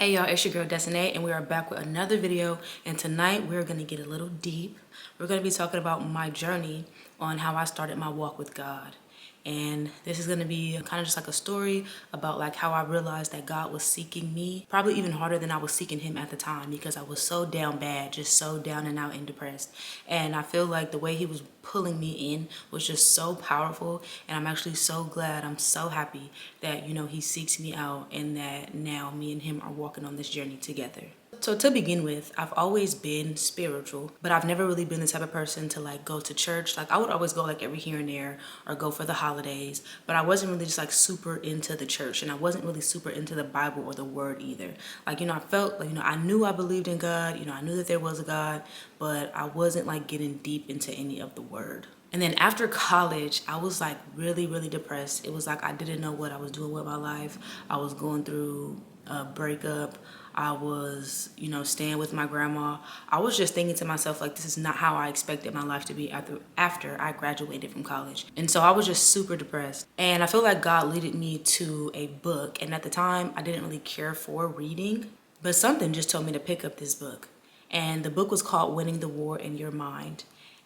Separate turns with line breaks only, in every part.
Hey y'all, it's your girl Destiny, and we are back with another video. And tonight we're gonna get a little deep. We're gonna be talking about my journey on how I started my walk with God. And this is gonna be kind of just like a story about like how I realized that God was seeking me, probably even harder than I was seeking him at the time, because I was so down bad, just so down and out and depressed. And I feel like the way he was pulling me in was just so powerful, and I'm actually so glad, I'm so happy that he seeks me out, and that now me and him are walking on this journey together. So to begin with, I've always been spiritual, but I've never really been the type of person to like go to church. Like I would always go like every here and there or go for the holidays, but I wasn't really just like super into the church, and I wasn't really super into the Bible or the word either. Like, I felt like, I knew I believed in God, I knew that there was a God, but I wasn't like getting deep into any of the word. And then after college, I was like really, really depressed. It was like I didn't know what I was doing with my life. I was going through a breakup. I was, staying with my grandma. I was just thinking to myself, like, this is not how I expected my life to be after I graduated from college. And so I was just super depressed. And I feel like God led me to a book. And at the time, I didn't really care for reading, but something just told me to pick up this book. And the book was called Winning the War in Your Mind.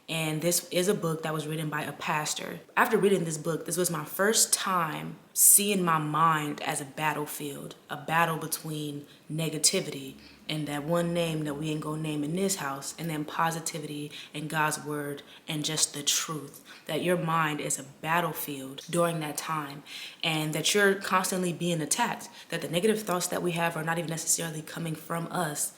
And this is a book that was written by a pastor. After reading this book, this was my first time seeing my mind as a battlefield, a battle between negativity and that one name that we ain't gonna name in this house, and then positivity and God's word and just the truth. That your mind is a battlefield during that time, and that you're constantly being attacked, that the negative thoughts that we have are not even necessarily coming from us.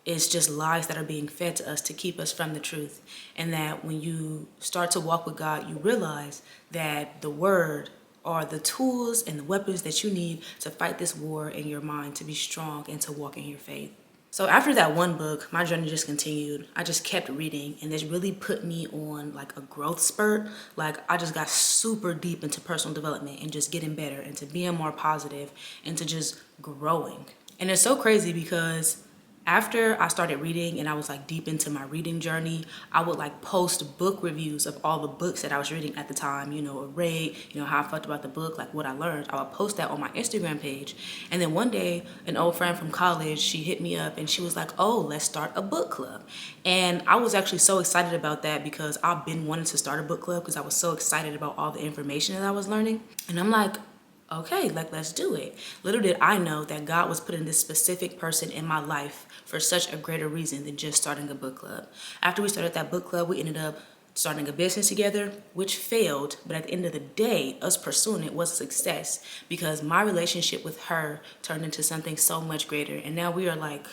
It's just lies that are being fed to us to keep us from the truth. And that when you start to walk with God, you realize that the word are the tools and the weapons that you need to fight this war in your mind, to be strong and to walk in your faith. So after that one book, my journey just continued. I just kept reading, and this really put me on like a growth spurt. Like I just got super deep into personal development and just getting better and to being more positive and to just growing. And it's so crazy because after I started reading and I was like deep into my reading journey, I would like post book reviews of all the books that I was reading at the time, a rate, how I felt about the book, like what I learned. I would post that on my Instagram page. And then one day, an old friend from college, she hit me up and she was like, oh, let's start a book club. And I was actually so excited about that because I've been wanting to start a book club because I was so excited about all the information that I was learning. And I'm like, okay, like let's do it. Little did I know that God was putting this specific person in my life for such a greater reason than just starting a book club. After we started that book club, we ended up starting a business together, which failed. But at the end of the day, us pursuing it was a success because my relationship with her turned into something so much greater. And now we are like,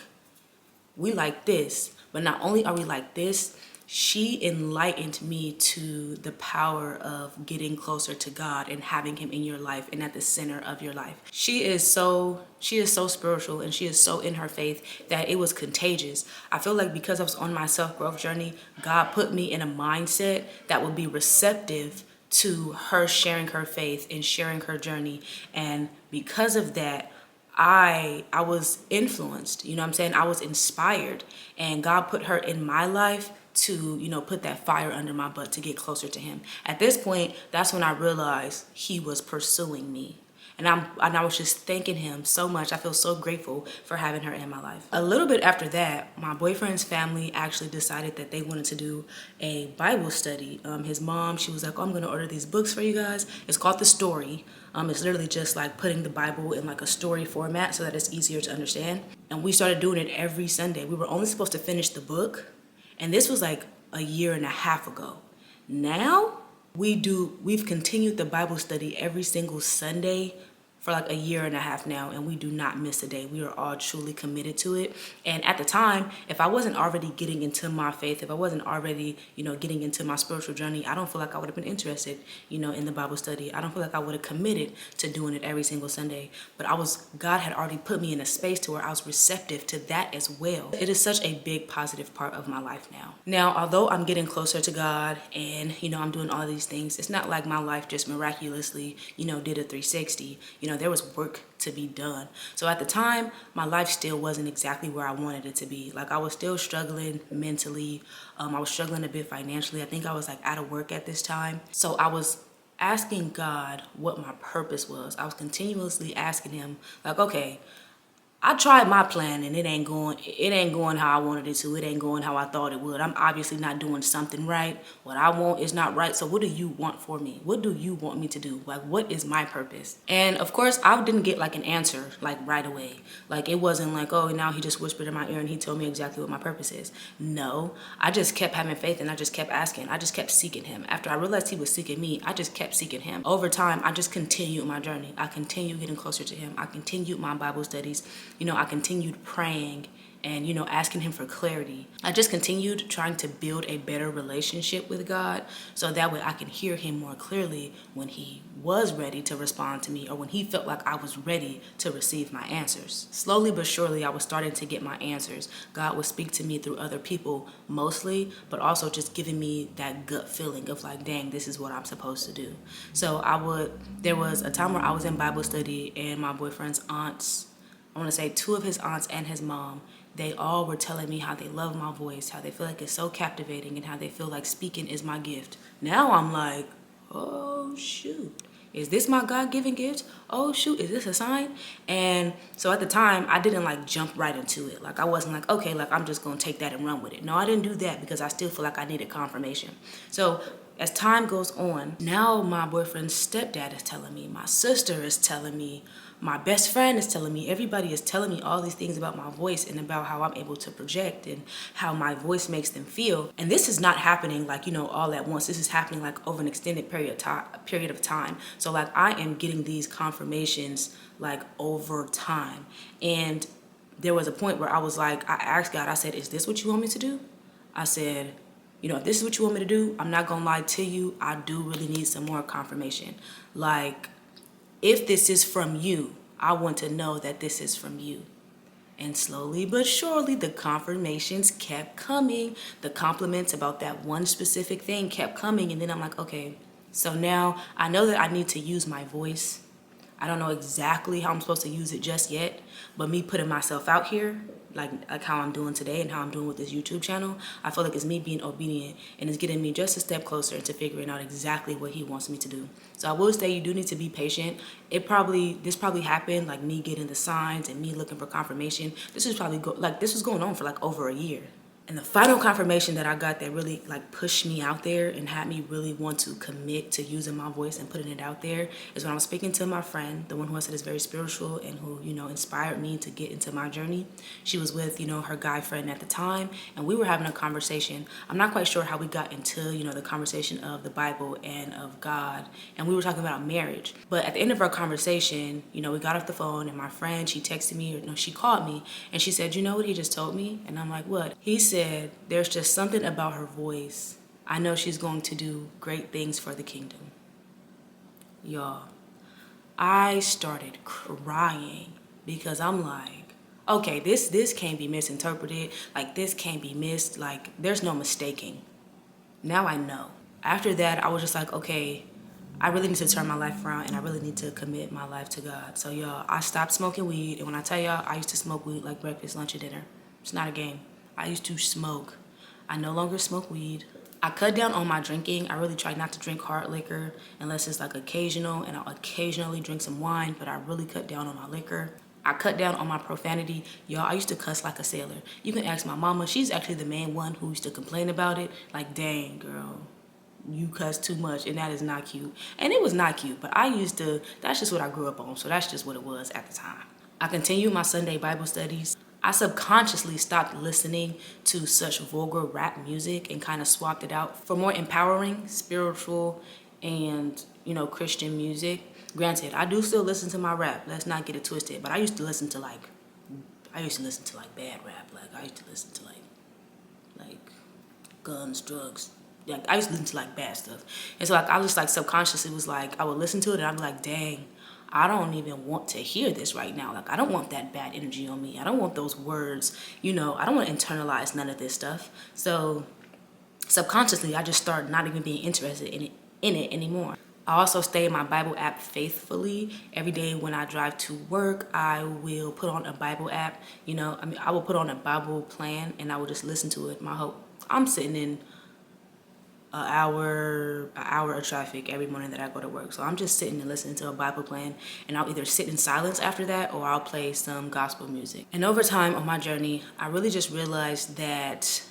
we like this. But not only are we like this, she enlightened me to the power of getting closer to God and having him in your life and at the center of your life. She is so spiritual, and she is so in her faith that it was contagious. I feel like because I was on my self-growth journey, God put me in a mindset that would be receptive to her sharing her faith and sharing her journey. And because of that, I was influenced, what I'm saying? I was inspired, and God put her in my life to, put that fire under my butt to get closer to him. At this point, that's when I realized he was pursuing me. And I was just thanking him so much. I feel so grateful for having her in my life. A little bit after that, my boyfriend's family actually decided that they wanted to do a Bible study. His mom, she was like, oh, I'm going to order these books for you guys. It's called The Story. It's literally just like putting the Bible in like a story format so that it's easier to understand. And we started doing it every Sunday. We were only supposed to finish the book, and this was like a year and a half ago. Now we've continued the Bible study every single Sunday for like a year and a half now, and we do not miss a day. We are all truly committed to it. And at the time, if I wasn't already getting into my faith, if I wasn't already, getting into my spiritual journey, I don't feel like I would have been interested, in the Bible study. I don't feel like I would have committed to doing it every single Sunday. But God had already put me in a space to where I was receptive to that as well. It is such a big positive part of my life now. Now, although I'm getting closer to God and, I'm doing all these things, it's not like my life just miraculously, did a 360. There was work to be done. So at the time, my life still wasn't exactly where I wanted it to be. Like I was still struggling mentally. I was struggling a bit financially. I think I was like out of work at this time. So I was asking God what my purpose was. I was continuously asking him like, okay, I tried my plan and it ain't going how I wanted it to. It ain't going how I thought it would. I'm obviously not doing something right. What I want is not right. So what do you want for me? What do you want me to do? Like, what is my purpose? And of course, I didn't get like an answer like right away. Like, it wasn't like, oh, now he just whispered in my ear and he told me exactly what my purpose is. No, I just kept having faith and I just kept asking. I just kept seeking him. After I realized he was seeking me, I just kept seeking him. Over time, I just continued my journey. I continued getting closer to him. I continued my Bible studies. I continued praying and, asking him for clarity. I just continued trying to build a better relationship with God so that way I can hear him more clearly when he was ready to respond to me or when he felt like I was ready to receive my answers. Slowly but surely, I was starting to get my answers. God would speak to me through other people mostly, but also just giving me that gut feeling of like, dang, this is what I'm supposed to do. So there was a time where I was in Bible study and my boyfriend's aunts, I want to say 2 of his aunts and his mom, they all were telling me how they love my voice, how they feel like it's so captivating, and how they feel like speaking is my gift. Now I'm like, oh, shoot. Is this my God-given gift? Oh, shoot, is this a sign? And so at the time, I didn't like jump right into it. Like, I wasn't like, okay, like I'm just going to take that and run with it. No, I didn't do that because I still feel like I needed confirmation. So as time goes on, now my boyfriend's stepdad is telling me, my sister is telling me, my best friend is telling me, everybody is telling me all these things about my voice and about how I'm able to project and how my voice makes them feel. And this is not happening like, all at once. This is happening like over an extended period of time. So like I am getting these confirmations like over time. And there was a point where I was like, I asked God, I said, is this what you want me to do? I said, if this is what you want me to do, I'm not gonna lie to you, I do really need some more confirmation. Like, if this is from you, I want to know that this is from you. And slowly but surely, the confirmations kept coming. The compliments about that one specific thing kept coming. And then I'm like, okay, so now I know that I need to use my voice. I don't know exactly how I'm supposed to use it just yet, but me putting myself out here, like how I'm doing today and how I'm doing with this YouTube channel, I feel like it's me being obedient and it's getting me just a step closer to figuring out exactly what he wants me to do. So I will say you do need to be patient. This probably happened, like me getting the signs and me looking for confirmation. This was going on for like over a year. And the final confirmation that I got that really like pushed me out there and had me really want to commit to using my voice and putting it out there is when I was speaking to my friend, the one who I said is very spiritual and who, inspired me to get into my journey. She was with, her guy friend at the time, and we were having a conversation. I'm not quite sure how we got into, the conversation of the Bible and of God, and we were talking about marriage. But at the end of our conversation, we got off the phone and my friend, she texted me, or no, she called me, and she said, you know what he just told me? And I'm like, what? He said, there's just something about her voice. I know she's going to do great things for the kingdom. Y'all, I started crying because I'm like, okay, this can't be misinterpreted. Like, this can't be missed. Like, there's no mistaking. Now I know. After that, I was just like, okay, I really need to turn my life around and I really need to commit my life to God. So y'all, I stopped smoking weed. And when I tell y'all, I used to smoke weed like breakfast, lunch, and dinner. It's not a game. I used to smoke. I no longer smoke weed. I cut down on my drinking. I really try not to drink hard liquor unless it's like occasional, and I'll occasionally drink some wine, but I really cut down on my liquor. I cut down on my profanity. Y'all, I used to cuss like a sailor. You can ask my mama. She's actually the main one who used to complain about it. Like, dang, girl, you cuss too much, and that is not cute. And it was not cute, but that's just what I grew up on, so that's just what it was at the time. I continued my Sunday Bible studies. I subconsciously stopped listening to such vulgar rap music and kind of swapped it out for more empowering, spiritual, and, Christian music. Granted, I do still listen to my rap. Let's not get it twisted. But I used to listen to like bad rap. Like, I used to listen to like guns, drugs. Like, I used to listen to like bad stuff. And so like I just like subconsciously was like, I would listen to it and I'd be like, dang, I don't even want to hear this right now. Like, I don't want that bad energy on me. I don't want those words, I don't want to internalize none of this stuff. So subconsciously, I just started not even being interested in it anymore. I also stay in my Bible app faithfully. Every day when I drive to work, I will put on a Bible app. I will put on a Bible plan and I will just listen to it. I'm sitting in an hour of traffic every morning that I go to work. So I'm just sitting and listening to a Bible plan, and I'll either sit in silence after that or I'll play some gospel music. And over time on my journey, I really just realized that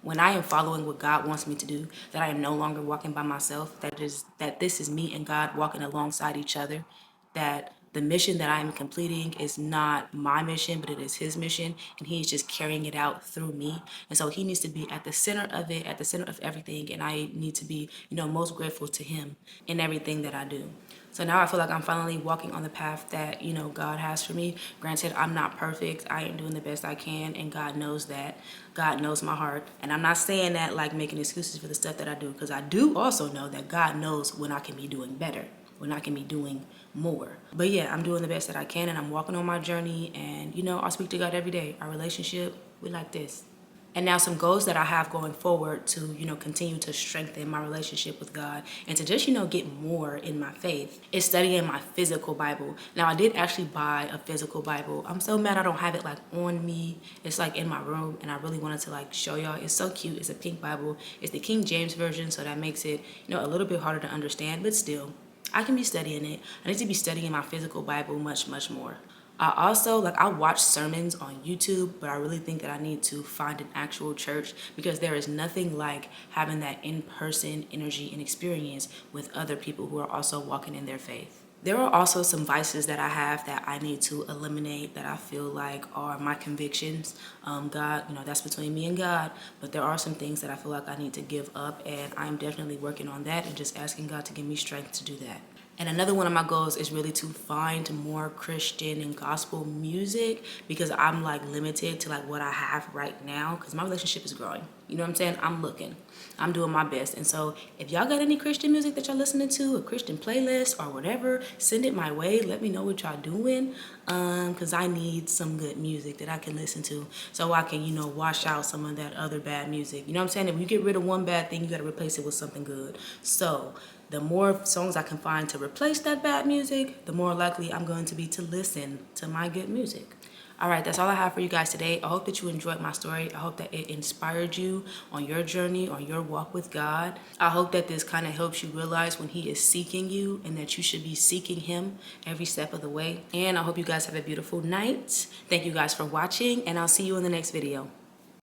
when I am following what God wants me to do, that I am no longer walking by myself, that this is me and God walking alongside each other, that the mission that I am completing is not my mission, but it is his mission, and he is just carrying it out through me. And so he needs to be at the center of it, at the center of everything, and I need to be, most grateful to him in everything that I do. So now I feel like I'm finally walking on the path that, God has for me. Granted, I'm not perfect. I am doing the best I can, and God knows that. God knows my heart. And I'm not saying that like making excuses for the stuff that I do, because I do also know that God knows when I can be doing better, when I can be doing more. But yeah, I'm doing the best that I can, and I'm walking on my journey, and, I speak to God every day. Our relationship, we like this. And now some goals that I have going forward to, continue to strengthen my relationship with God and to just, get more in my faith is studying my physical Bible. Now, I did actually buy a physical Bible. I'm so mad I don't have it like on me. It's like in my room, and I really wanted to like show y'all. It's so cute. It's a pink Bible. It's the King James version, so that makes it, a little bit harder to understand, but still, I can be studying it. I need to be studying my physical Bible much, much more. I also, I watch sermons on YouTube, but I really think that I need to find an actual church, because there is nothing like having that in-person energy and experience with other people who are also walking in their faith. There are also some vices that I have that I need to eliminate, that I feel like are my convictions. God, that's between me and God, but there are some things that I feel like I need to give up, and I'm definitely working on that and just asking God to give me strength to do that. And another one of my goals is really to find more Christian and gospel music, because I'm like limited to like what I have right now, because my relationship is growing. You know what I'm saying? I'm looking. I'm doing my best. And so if y'all got any Christian music that y'all listening to, a Christian playlist or whatever, send it my way. Let me know what y'all doing, because I need some good music that I can listen to so I can, wash out some of that other bad music. You know what I'm saying? If you get rid of one bad thing, you got to replace it with something good. So the more songs I can find to replace that bad music, the more likely I'm going to be to listen to my good music. All right, that's all I have for you guys today. I hope that you enjoyed my story. I hope that it inspired you on your journey, on your walk with God. I hope that this kind of helps you realize when he is seeking you, and that you should be seeking him every step of the way. And I hope you guys have a beautiful night. Thank you guys for watching, and I'll see you in the next video.